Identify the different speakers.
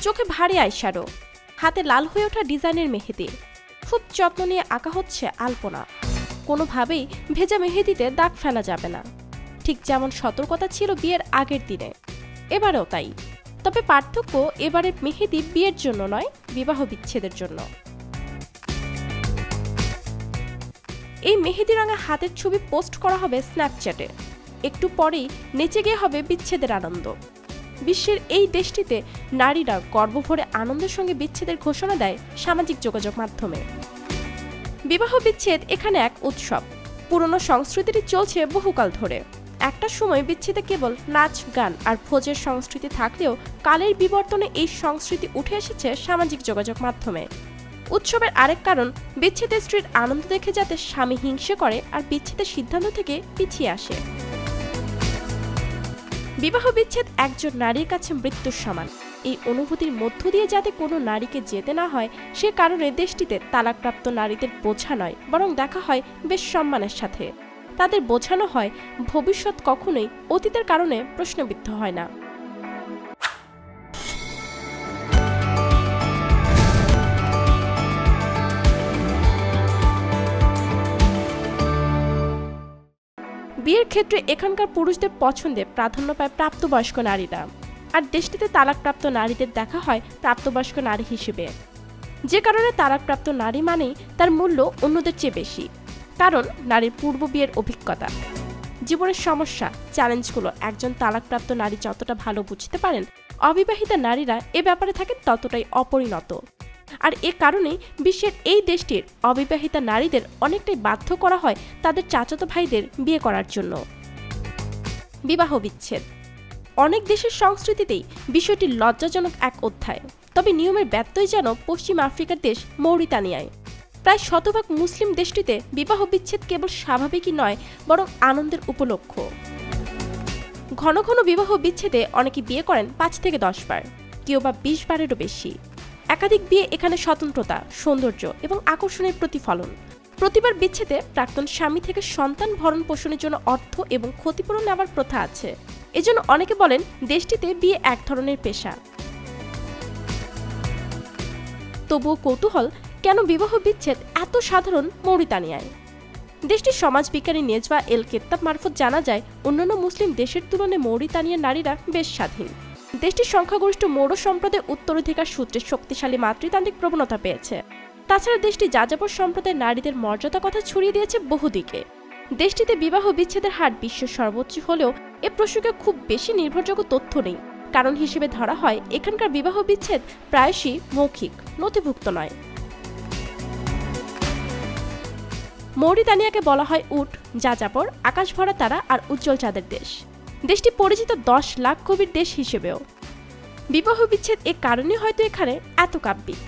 Speaker 1: চোখে ভারী আইশ্যাডো, হাতে লাল হয়ে ওঠা ডিজাইনের মেহেদি, খুব যত্ন নিয়ে আঁকা হচ্ছে আলপনা। কোনোভাবেই ভেজা মেহেদিতে দাগ ফেলা যাবে না, ঠিক যেমন সতর্কতা ছিল বিয়ের আগের দিনে, এবারেও তাই। তবে পার্থক্য, এবারের মেহেদি বিয়ের জন্য নয়, বিবাহ বিচ্ছেদের জন্য। এই মেহেদি রঙা হাতের ছবি পোস্ট করা হবে স্ন্যাপচ্যাটে। একটু পরেই নেচে গিয়ে হবে বিচ্ছেদের আনন্দ। বিশ্বের এই দেশটিতে নারীরা গর্বভরে আনন্দের সঙ্গে বিচ্ছেদের ঘোষণা দেয় সামাজিক যোগাযোগ মাধ্যমে। বিবাহ বিচ্ছেদ এখানে এক উৎসব। পুরনো সংস্কৃতিটি চলছে বহুকাল ধরে। একটা সময় বিচ্ছেদে কেবল নাচ, গান আর ভোজের সংস্কৃতি থাকলেও কালের বিবর্তনে এই সংস্কৃতি উঠে এসেছে সামাজিক যোগাযোগ মাধ্যমে। উৎসবের আরেক কারণ, বিচ্ছেদের স্ত্রীর আনন্দ দেখে যাতে স্বামী হিংসে করে আর বিচ্ছেদের সিদ্ধান্ত থেকে পিছিয়ে আসে। বিবাহ বিচ্ছেদ একজন নারীর কাছে মৃত্যুর সমান। এই অনুভূতির মধ্য দিয়ে যাতে কোনো নারীকে যেতে না হয়, সে কারণে দেশটিতে তালাকপ্রাপ্ত নারীদের বোঝা নয়, বরং দেখা হয় বেশ সম্মানের সাথে। তাদের বোঝানো হয় ভবিষ্যৎ কখনোই অতীতের কারণে প্রশ্নবিদ্ধ হয় না। বিয়ের ক্ষেত্রে এখানকার পুরুষদের পছন্দে প্রাধান্য পায় প্রাপ্তবয়স্ক নারীরা, আর দেশটিতে তালাকপ্রাপ্ত নারীদের দেখা হয় প্রাপ্তবয়স্ক নারী হিসেবে। যে কারণে তালাকপ্রাপ্ত নারী মানেই তার মূল্য অন্যদের চেয়ে বেশি। কারণ নারীর পূর্ব বিয়ের অভিজ্ঞতা, জীবনের সমস্যা, চ্যালেঞ্জগুলো একজন তালাকপ্রাপ্ত নারী যতটা ভালো বুঝতে পারেন, অবিবাহিতা নারীরা এ ব্যাপারে থাকেন ততটাই অপরিণত। আর এ কারণেই বিশ্বের এই দেশটির অবিবাহিতা নারীদের অনেকটাই বাধ্য করা হয় তাদের চাচাতো ভাইদের বিয়ে করার জন্য। বিবাহ বিচ্ছেদ অনেক দেশের সংস্কৃতিতেই বিষয়টি লজ্জাজনক এক অধ্যায়। তবে নিয়মের ব্যত্যয় যেন পশ্চিম আফ্রিকার দেশ মৌরিতানিয়ায়। প্রায় শতভাগ মুসলিম দেশটিতে বিবাহ বিচ্ছেদ কেবল স্বাভাবিকই নয়, বরং আনন্দের উপলক্ষ। ঘন ঘন বিবাহ বিচ্ছেদে অনেকে বিয়ে করেন 5 থেকে 10 বার, কেউ বা 20 বারেরও বেশি। একাধিক বিয়ে এখানে স্বতন্ত্রতা, সৌন্দর্য এবং আকর্ষণের প্রতিফলন। প্রতিবার বিচ্ছেদে প্রাক্তন স্বামী থেকে সন্তান ভরণ পোষণের জন্য অর্থ এবং ক্ষতিপূরণ নেওয়ার প্রথা আছে। এজন্য অনেকে বলেন দেশটিতে বিয়ে এক ধরনের পেশা। তবুও কৌতূহল, কেন বিবাহ বিচ্ছেদ এত সাধারণ মৌরিতানিয়ায়? দেশটির সমাজবিজ্ঞানী নেজবা এল কেত্তাব মারফত জানা যায়, অন্যান্য মুসলিম দেশের তুলনায় মৌরিতানিয়ার নারীরা বেশ স্বাধীন। দেশটির সংখ্যাগরিষ্ঠ মৌর সম্প্রদায় উত্তরাধিকার সূত্রে শক্তিশালী মাতৃতান্ত্রিক প্রবণতা পেয়েছে। তাছাড়া দেশটি যাযাবর সম্প্রদায়ের নারীদের মর্যাদা কথা ছড়িয়ে দিয়েছে বহুদিকে। দেশটিতে বিবাহ বিচ্ছেদের হার বিশ্বের সর্বোচ্চ হলেও এ প্রসঙ্গে খুব বেশি নির্ভরযোগ্য তথ্য নেই। কারণ হিসেবে ধরা হয় এখানকার বিবাহ বিচ্ছেদ প্রায়শই মৌখিক, নথিভুক্ত নয়। মৌরিতানিয়াকে বলা হয় উট, যাযাবর, আকাশ ভরা তারা আর উজ্জ্বল চাঁদের দেশ। দেশটি পরিচিত 10 লাখ কবির দেশ হিসেবেও। বিবাহ বিচ্ছেদ এ কারণে হয়তো এখানে এত কাব্যিক।